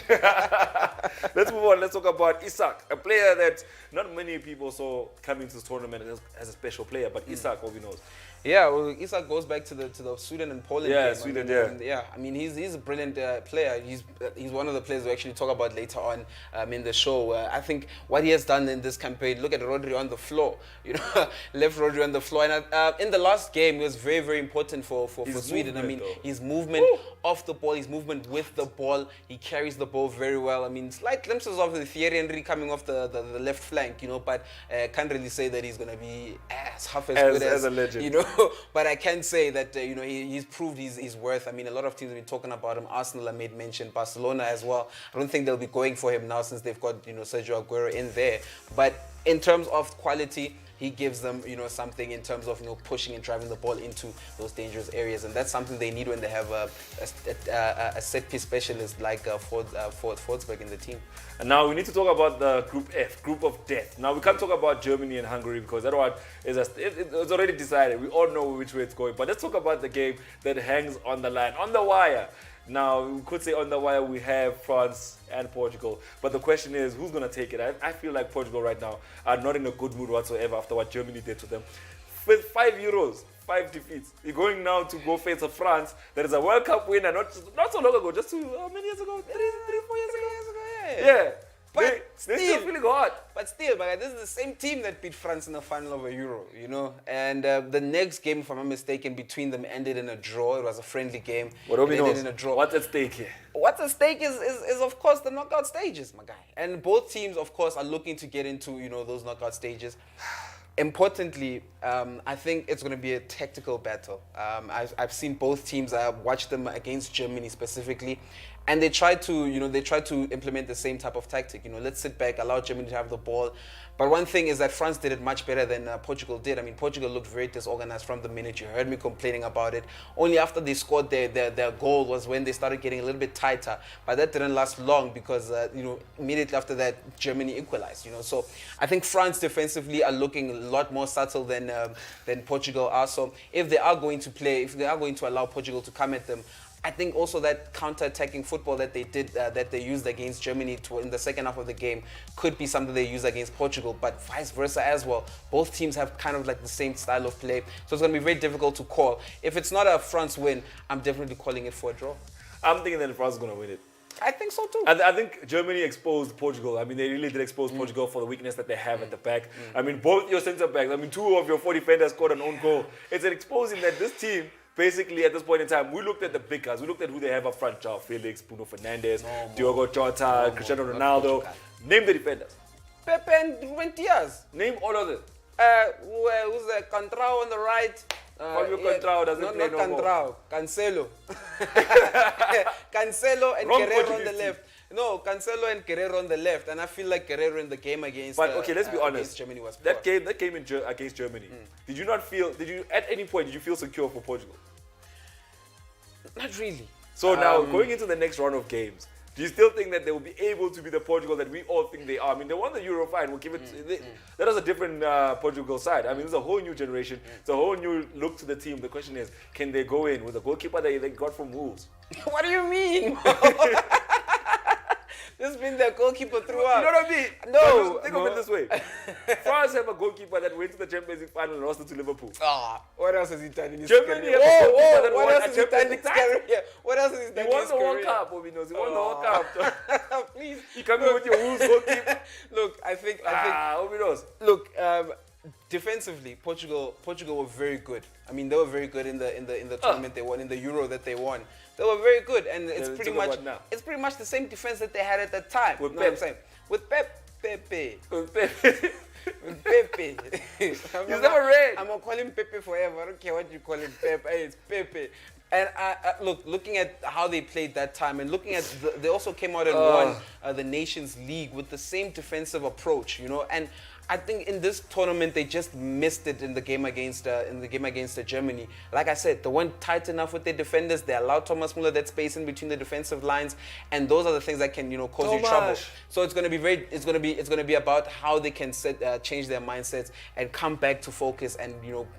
Let's move on. Let's talk about Isak, a player that not many people saw coming to this tournament as a special player, but Isak, all we know. Yeah, well, Isak goes back to the Sweden and Poland Yeah, game. Sweden, yeah. I mean, he's a brilliant player. He's one of the players we actually talk about later on in the show. I think what he has done in this campaign. Look at Rodri on the floor. You know, left Rodri on the floor. And in the last game, it was very, very important for Sweden. I mean, his movement off the ball, his movement with the ball. He carries the ball very well. I mean, slight glimpses of the Thierry Henry coming off the left flank. You know, but can't really say that he's going to be half as good as a legend. You know. But I can say that you know he's proved his worth. I mean, a lot of teams have been talking about him. Arsenal have made mention, Barcelona as well. I don't think they'll be going for him now since they've got Sergio Aguero in there. But in terms of quality, he gives them something in terms of pushing and driving the ball into those dangerous areas, and that's something they need when they have a set piece specialist like Forsberg in the team. And now we need to talk about the Group F, Group of Death. Now we can't talk about Germany and Hungary because that one is it's already decided. We all know which way it's going. But let's talk about the game that hangs on the line, on the wire. Now, we could say on the wire we have France and Portugal, but the question is, who's going to take it? I feel like Portugal right now are not in a good mood whatsoever after what Germany did to them. With 5 Euros, 5 defeats, you're going now to go face a France that is a World Cup winner, not so long ago, just how many years ago? 4 years ago? Yeah. But they're still feeling hot. But still, this is the same team that beat France in the final of a Euro, And the next game, if I'm not mistaken, between them ended in a draw. It was a friendly game. What do we know? In a draw. What's at stake here? What's at stake is of course the knockout stages, my guy. And both teams, of course, are looking to get into those knockout stages. Importantly, I think it's going to be a tactical battle. I've seen both teams. I watched them against Germany specifically, and they try to implement the same type of tactic. Let's sit back, allow Germany to have the ball. But one thing is that France did it much better than Portugal did. I mean, Portugal looked very disorganized from the minute. You heard me complaining about it. Only after they scored their goal was when they started getting a little bit tighter. But that didn't last long because, immediately after that, Germany equalized. So I think France defensively are looking a lot more subtle than Portugal are. So if they are going to allow Portugal to come at them, I think also that counter-attacking football that they did, that they used against Germany in the second half of the game could be something they use against Portugal, but vice versa as well. Both teams have kind of like the same style of play, so it's going to be very difficult to call. If it's not a France win, I'm definitely calling it for a draw. I'm thinking that France is going to win it. I think so too. I think Germany exposed Portugal. I mean, they really did expose Portugal for the weakness that they have at the back. I mean, both your centre backs, 2 of your 4 defenders scored an own goal. It's an exposing that this team, basically, at this point in time, we looked at the big guys. We looked at who they have up front: João Felix, Bruno Fernandes, Diogo Jota, Cristiano Ronaldo. Name the defenders. Pepe and Ruben Diaz. Name all of them. Who's the Contrao on the right? Fabio Contrao doesn't play no more. Cancelo. Cancelo and Wrong Guerrero on Portuguese the left. No, Cancelo and Guerrero on the left, and I feel like Guerrero in the game against. But okay, let's be honest. Germany was poor. That game against Germany. Did you at any point feel secure for Portugal? Not really. So now going into the next round of games, do you still think that they will be able to be the Portugal that we all think they are? I mean, they won the Euro fine. We'll give it. That was a different Portugal side. I mean, it's a whole new generation. It's a whole new look to the team. The question is, can they go in with the goalkeeper that they got from Wolves? What do you mean? This has been their goalkeeper throughout. You know what I mean? No. Think of it this way. France have a goalkeeper that went to the Champions League final and lost it to Liverpool. What else has he done in his Germany career? have a goalkeeper that What won else a has he done in Champions his League career? What else has he done He in won his the career? World Cup, Obinos. He won the World Cup. Please. You come in with your Wolves goalkeeper. Look, I think. Obinos. Look, defensively, Portugal were very good. I mean, they were very good in the tournament they won, in the Euro that they won. They were very good, and it's pretty much the same defense that they had at that time. With you know what I'm saying? With Pepe. With Pepe. He's never red. I'm gonna call him Pepe forever. I don't care what you call him, Pepe. Hey, it's Pepe. And looking at how they played that time, and looking at they also came out and won the Nations League with the same defensive approach, And I think in this tournament they just missed it in the game against Germany. Like I said, they weren't tight enough with their defenders. They allowed Thomas Müller that space in between the defensive lines, and those are the things that can cause you trouble. So it's going to be about how they can change their mindsets and come back to focus and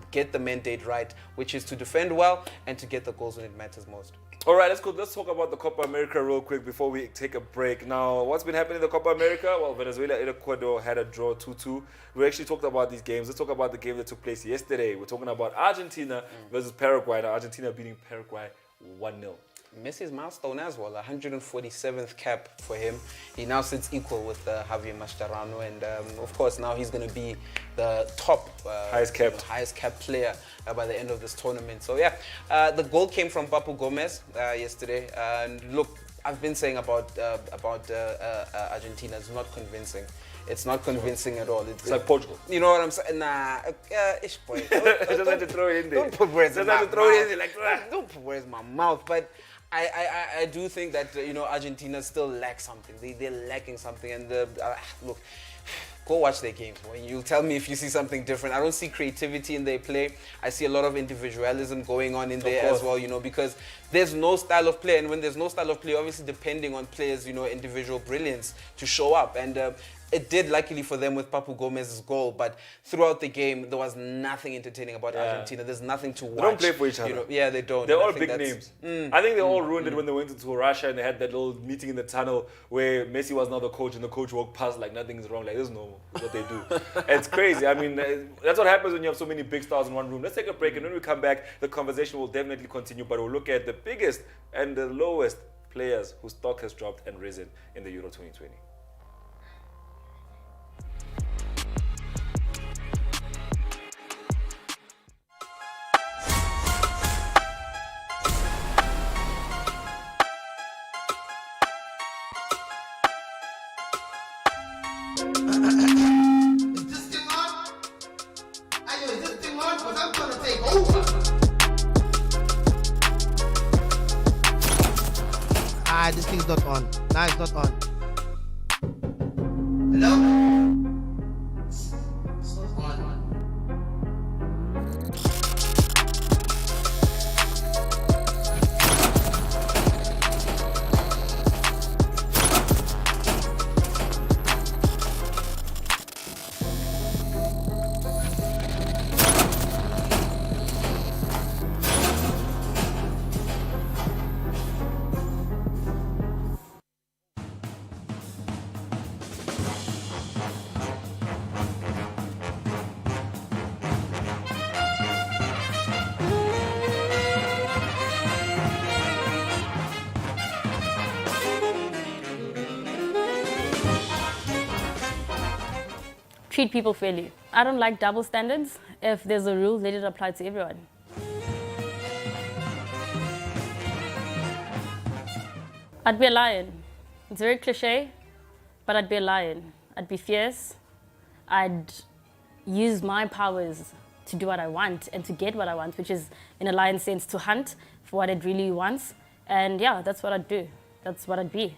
get the mandate right, which is to defend well and to get the goals when it matters most. All right, let's talk about the Copa America real quick before we take a break. Now, what's been happening in the Copa America? Well, Venezuela and Ecuador had a draw 2-2. do. We actually talked about these games. Let's talk about the game that took place yesterday. We're talking about Argentina versus Paraguay. Now, Argentina beating Paraguay 1-0. Messi's milestone as well, 147th cap for him. He now sits equal with Javier Mascherano, and of course now he's going to be the top highest capped player by the end of this tournament. So yeah, the goal came from Papu Gomez yesterday. And look, I've been saying about Argentina, it's not convincing. It's not convincing at all. It's like Portugal. You know what I'm saying? Nah, ish boy. Just had to throw it in there. Don't put words in my mouth. Like, don't put words in my mouth. But I do think that Argentina still lacks something. They're lacking something. And look, go watch their games. You'll tell me if you see something different. I don't see creativity in their play. I see a lot of individualism going on in there as well. Because there's no style of play, and when there's no style of play, obviously depending on players, individual brilliance to show up. And it did, luckily for them, with Papu Gomez's goal, but throughout the game, there was nothing entertaining about Argentina. There's nothing to watch. They don't play for each other. Yeah, they don't. They're all big names. I think they all ruined it when they went into Russia and they had that little meeting in the tunnel where Messi was now the coach and the coach walked past like nothing's wrong. Like, this is normal. That's what they do. It's crazy. I mean, that's what happens when you have so many big stars in one room. Let's take a break, and when we come back, the conversation will definitely continue, but we'll look at the biggest and the lowest players whose stock has dropped and risen in the Euro 2020. Is this thing on? Ayo, is this thing on? Because I'm gonna take over. This thing's not on. Nah, it's not on. Hello? It's not on. Treat people fairly. I don't like double standards. If there's a rule, let it apply to everyone. I'd be a lion. It's very cliche, but I'd be a lion. I'd be fierce. I'd use my powers to do what I want and to get what I want, which is, in a lion's sense, to hunt for what it really wants. And yeah, that's what I'd do. That's what I'd be.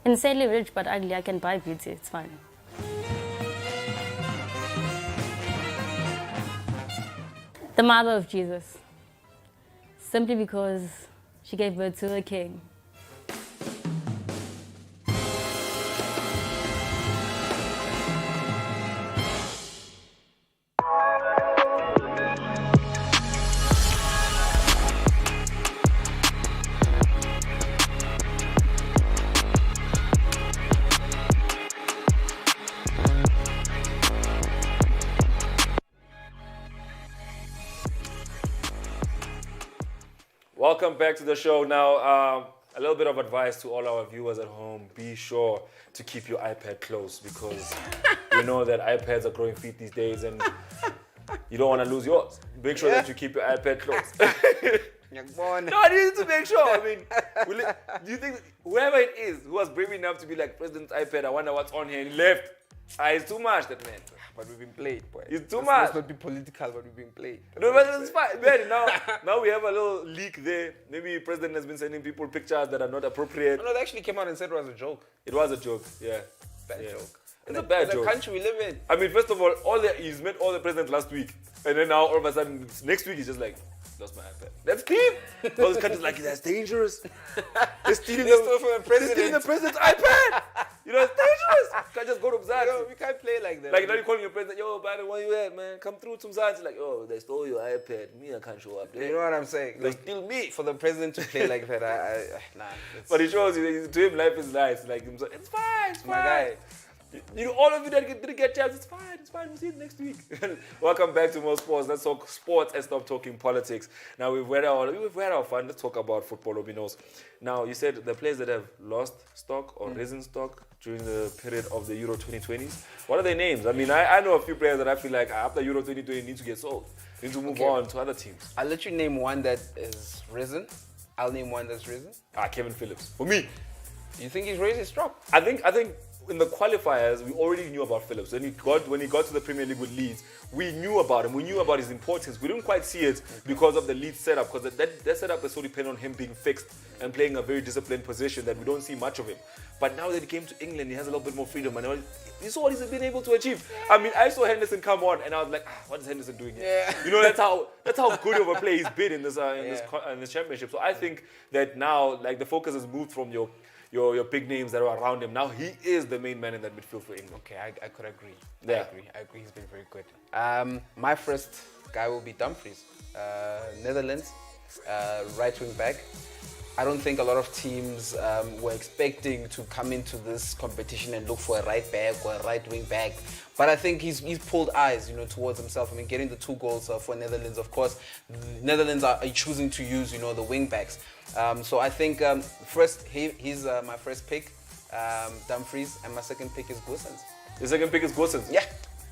Insanely rich but ugly, I can buy beauty, it's fine. The mother of Jesus. Simply because she gave birth to a king. Welcome back to the show. Now, a little bit of advice to all our viewers at home. Be sure to keep your iPad close because you know that iPads are growing feet these days and you don't want to lose yours. Make sure that you keep your iPad close. No, I need to make sure. I mean, do you think whoever it is who was brave enough to be like, President's iPad, I wonder what's on here, and he left. It's too much, that man. But we've been played, boy. It's too much. Let's not be political, but we've been played. No, but it's fine. Man, now we have a little leak there. Maybe the president has been sending people pictures that are not appropriate. No, they actually came out and said it was a joke. It was a joke, yeah. Bad joke. It's a bad joke. The country we live in. I mean, first of all, he's met all the presidents last week. And then now, all of a sudden, next week, he's just like, lost my iPad. That's deep. All this country's like, that's dangerous. They're stealing the president's iPad. You know, it's dangerous. You can't just go to Mzansi. Yo, we can't play like that. Like, now you're calling your president, yo, Biden, where you at, man? Come through to Mzansi. Like, oh, they stole your iPad. Me, I can't show up there. You know what I'm saying? They steal me. For the president to play like that, nah. But it shows you, to him, life is nice. Like, it's fine, it's fine. My guy. You know, all of you that didn't get chance, it's fine. We'll see you next week. Welcome back to More Sports. Let's talk sports and stop talking politics. Now, we've had our fun. Let's talk about football, Obinos. Now, you said the players that have lost stock or risen stock during the period of the Euro 2020s. What are their names? I mean, I know a few players that I feel like after Euro 2020 need to get sold. Need to move on to other teams. I'll let you name one that is risen. I'll name one that's risen. Kevin Phillips. For me. You think he's raised his stock? I think in the qualifiers, we already knew about Phillips. When he got to the Premier League with Leeds, we knew about him. We knew about his importance. We didn't quite see it because of the Leeds setup, because that setup is so dependent on him being fixed and playing a very disciplined position that we don't see much of him. But now that he came to England, he has a little bit more freedom. And you saw what he's been able to achieve. I mean, I saw Henderson come on, and I was like, what is Henderson doing here? Yeah. You know, that's how good of a player he's been in this championship. So I think that now, like, the focus has moved from your big names that are around him. Now he is the main man in that midfield for England. Okay, I could agree. Yeah. I agree. He's been very good. My first guy will be Dumfries, Netherlands, right wing back. I don't think a lot of teams were expecting to come into this competition and look for a right back or a right wing back. But I think he's pulled eyes, towards himself. I mean, getting the 2 goals for Netherlands, of course. Netherlands are choosing to use, the wing backs. So I think first he's my first pick, Dumfries, and my second pick is Goossens. Your second pick is Goossens? Yeah.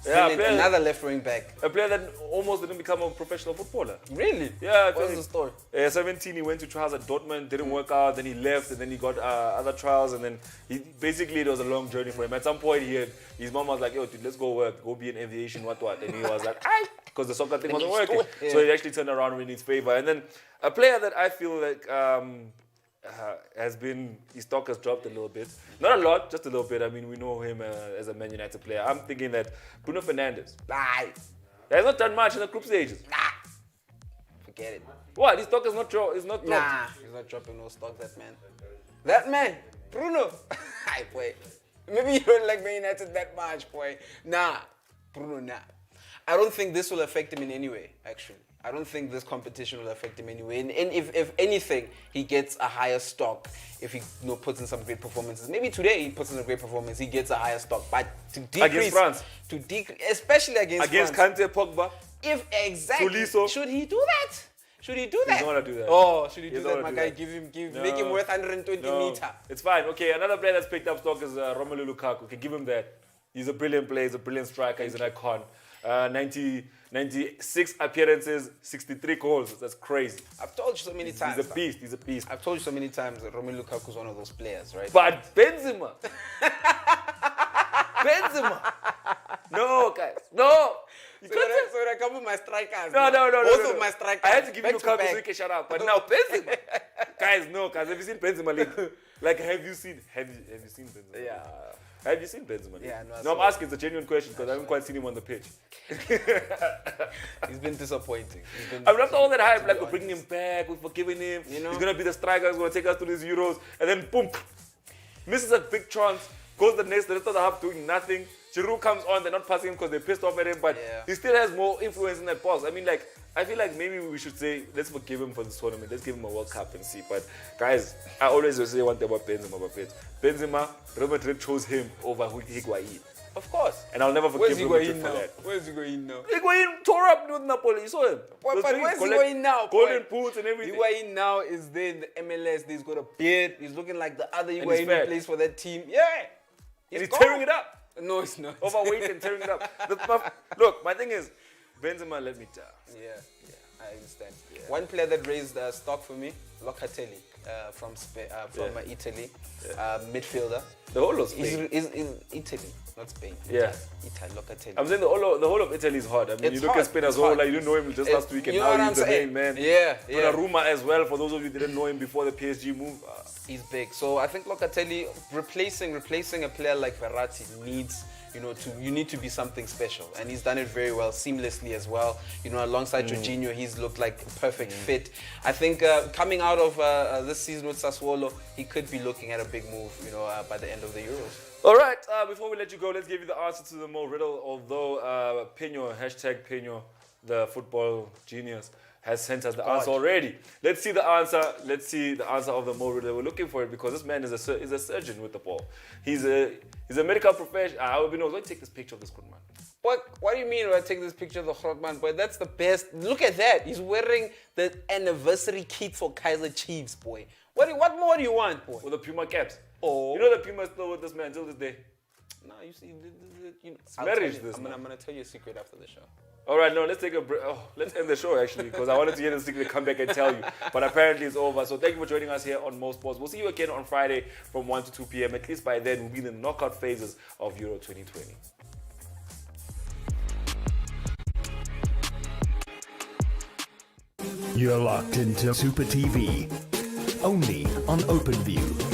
Another left wing back. A player that almost didn't become a professional footballer. Really? Yeah. What's the story? 17, he went to trials at Dortmund, didn't work out, then he left, and then he got other trials, and then it was a long journey for him. At some point, his mom was like, yo, dude, let's go work, go be in aviation, what, and he was like, aye, because the soccer thing wasn't working. Yeah. So he actually turned around in his favor. And then a player that I feel like his stock has dropped a little bit. Not a lot, just a little bit. I mean, we know him as a Man United player. I'm thinking that Bruno Fernandes. He has not done much in the group stages. Forget it. What? His stock is not dropped? He's not dropping no stock, that man. Bruno. Hi, boy. Maybe you don't like Man United that much, boy. Bruno, nah. I don't think this will affect him in any way, actually. I don't think this competition will affect him anyway. And if anything, he gets a higher stock if he puts in some great performances. Maybe today he puts in a great performance, he gets a higher stock. But to decrease, against France, especially against France, Kante, Pogba, Tuliso. Should he do that? Should he do that? He's not gonna do that. Oh, should he do that, my guy? No. Make him worth 120 meter. It's fine. Okay, another player that's picked up stock is Romelu Lukaku. Okay, give him that. He's a brilliant player. He's a brilliant striker. He's an icon. 96 appearances, 63 goals. That's crazy. I've told you so many times. He's a beast. I've told you so many times that Romelu Lukaku is one of those players, right? But Benzema. No, guys. No. So when I come with my strikers. No. Both of my strikers. I had to give you Lukaku so you can shut up. But now Benzema. Guys, no, guys. Have you seen Benzema? Like, have you seen Benzema? Yeah. Have you seen Benzema? Yeah, no, I'm asking. It's a genuine question because I haven't quite seen him on the pitch. He's been disappointing. I mean, after all that hype, like we're bringing him back, we're forgiving him. He's gonna be the striker. He's gonna take us to these Euros, and then boom, misses a big chance. Goes the rest of the half doing nothing. Giroud comes on. They're not passing him because they're pissed off at him, but he still has more influence in that box. I mean, I feel like maybe we should say, let's forgive him for this tournament. Let's give him a World Cup and see. But guys, I always say one thing about Benzema. Benzema, Real Madrid chose him over Higuain. Of course. And I'll never forgive him for that. Where's Higuain now? Higuain tore up with Napoli. You saw him. But where's Higuain now? Golden boots and everything. Higuain now is there in the MLS. He's got a beard. He's looking like the other Higuain who plays for that team. Yeah. He's tearing it up. No, it's not. Overweight and tearing it up. Look, my thing is, Benzema let me down. Yeah, I understand. Yeah. One player that raised stock for me, Locatelli from Italy, midfielder. The whole of Spain. Is Italy, not Spain. Yeah. Italy, Locatelli. I'm saying the whole of Italy is hard. I mean, you look at Spain as well, like you didn't know him just last week, and now he's the main man. Yeah. Donnarumma as well, for those of you who didn't know him before the PSG move. He's big. So I think Locatelli replacing a player like Verratti needs you need to be something special. And he's done it very well, seamlessly as well. Alongside Jorginho, he's looked like a perfect fit. I think coming out of this season with Sassuolo, he could be looking at a big move, by the end of the Euros. All right, before we let you go, let's give you the answer to the Mo riddle. Although Pino, #Pino, the football genius, has sent us the answer already. Let's see the answer. Let's see the answer of the Mo riddle. We're looking for it because this man is a surgeon with the ball. He's a medical professional. I will be known. Go take this picture of this good man. What do you mean when I take this picture of the Grootman? Boy, that's the best. Look at that. He's wearing the anniversary kit for Kaizer Chiefs, boy. What more do you want, boy? With the Puma caps. Oh. You know the Puma is still with this man till this day. No, you see, marriage, this I'm man. gonna tell you a secret after the show. All right, no, let's take a break. Oh, let's end the show actually because I wanted to hear the secret, come back and tell you. But apparently it's over. So thank you for joining us here on Mo Sports. We'll see you again on Friday from 1 to 2 p.m. At least by then we'll be in the knockout phases of Euro 2020. You're locked into Super TV, only on OpenView.